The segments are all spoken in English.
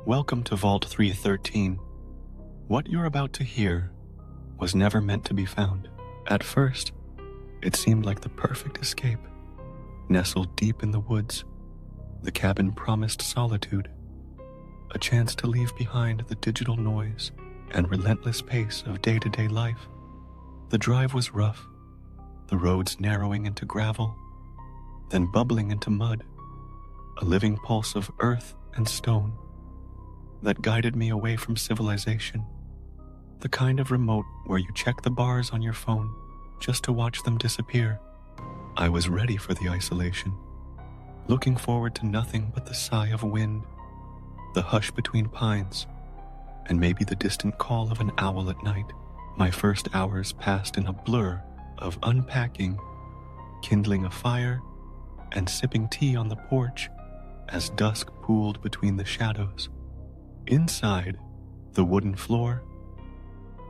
Welcome to Vault 313. What you're about to hear was never meant to be found. At first, it seemed like the perfect escape. Nestled deep in the woods, the cabin promised solitude, a chance to leave behind the digital noise and relentless pace of day-to-day life. The drive was rough, the roads narrowing into gravel, then bubbling into mud, a living pulse of earth and stone that guided me away from civilization, the kind of remote where you check the bars on your phone just to watch them disappear. I was ready for the isolation, looking forward to nothing but the sigh of wind, the hush between pines, and maybe the distant call of an owl at night. My first hours passed in a blur of unpacking, kindling a fire, and sipping tea on the porch as dusk pooled between the shadows. Inside, the wooden floor,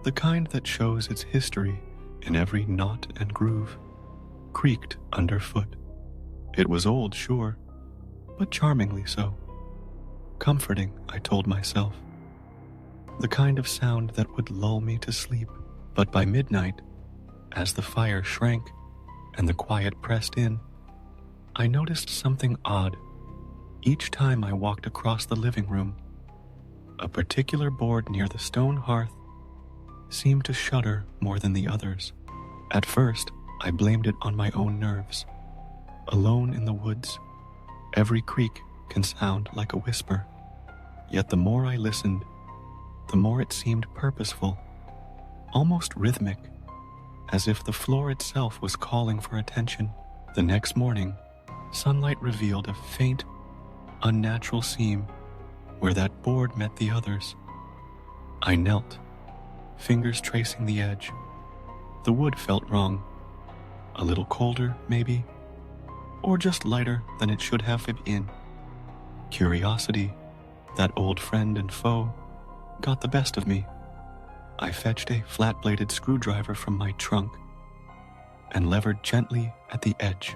the kind that shows its history in every knot and groove, creaked underfoot. It was old, sure, but charmingly so. Comforting, I told myself. The kind of sound that would lull me to sleep. But by midnight, as the fire shrank and the quiet pressed in, I noticed something odd each time I walked across the living room. A particular board near the stone hearth seemed to shudder more than the others. At first, I blamed it on my own nerves. Alone in the woods, every creak can sound like a whisper. Yet the more I listened, the more it seemed purposeful, almost rhythmic, as if the floor itself was calling for attention. The next morning, sunlight revealed a faint, unnatural seam where that board met the others. I knelt, fingers tracing the edge. The wood felt wrong. A little colder, maybe, or just lighter than it should have been. Curiosity, that old friend and foe, got the best of me. I fetched a flat-bladed screwdriver from my trunk and levered gently at the edge.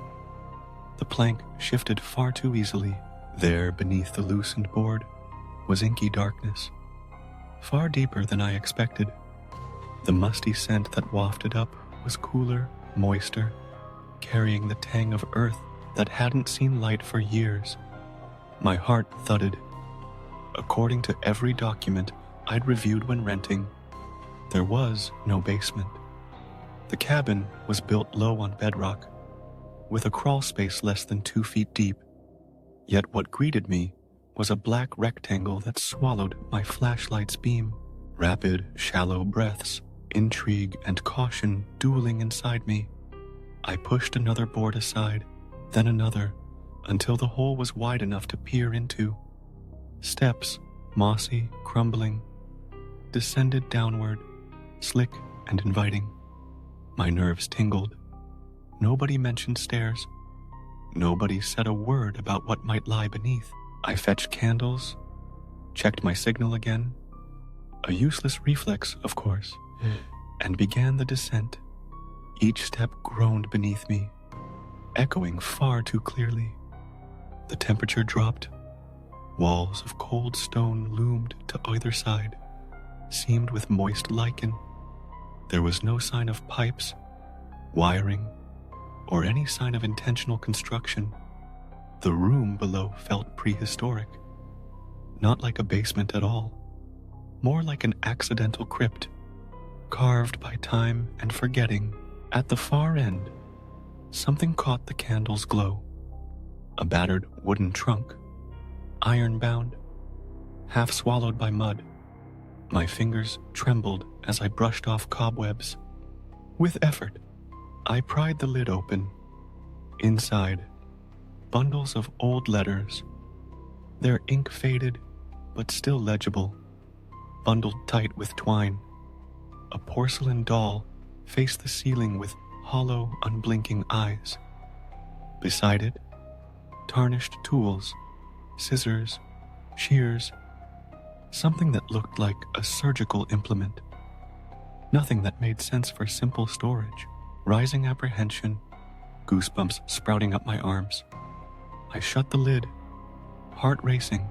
The plank shifted far too easily. There, beneath the loosened board, was inky darkness, far deeper than I expected. The musty scent that wafted up was cooler, moister, carrying the tang of earth that hadn't seen light for years. My heart thudded. According to every document I'd reviewed when renting, there was no basement. The cabin was built low on bedrock, with a crawl space less than 2 feet deep. Yet what greeted me was a black rectangle that swallowed my flashlight's beam. Rapid, shallow breaths, intrigue and caution dueling inside me. I pushed another board aside, then another, until the hole was wide enough to peer into. Steps, mossy, crumbling, descended downward, slick and inviting. My nerves tingled. Nobody mentioned stairs. Nobody said a word about what might lie beneath. I fetched candles, checked my signal again, a useless reflex, of course, and began the descent. Each step groaned beneath me, echoing far too clearly. The temperature dropped. Walls of cold stone loomed to either side, seamed with moist lichen. There was no sign of pipes, wiring, or any sign of intentional construction. The room below felt prehistoric, not like a basement at all, more like an accidental crypt, carved by time and forgetting. At the far end, something caught the candle's glow. A battered wooden trunk, iron-bound, half swallowed by mud. My fingers trembled as I brushed off cobwebs. With effort, I pried the lid open. Inside, bundles of old letters, their ink faded but still legible, bundled tight with twine. A porcelain doll faced the ceiling with hollow, unblinking eyes. Beside it, tarnished tools, scissors, shears, something that looked like a surgical implement. Nothing that made sense for simple storage. Rising apprehension, goosebumps sprouting up my arms. I shut the lid, heart racing,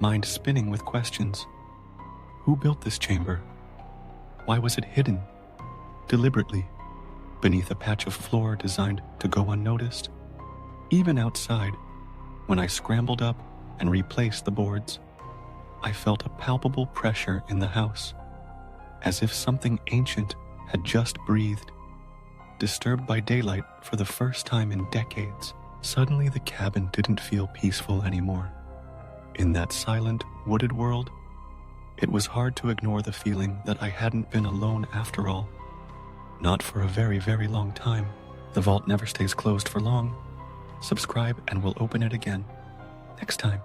mind spinning with questions. Who built this chamber? Why was it hidden, deliberately, beneath a patch of floor designed to go unnoticed? Even outside, when I scrambled up and replaced the boards, I felt a palpable pressure in the house, as if something ancient had just breathed. Disturbed by daylight for the first time in decades, suddenly the cabin didn't feel peaceful anymore. In that silent, wooded world, it was hard to ignore the feeling that I hadn't been alone after all. Not for a very, very long time. The vault never stays closed for long. Subscribe and we'll open it again next time.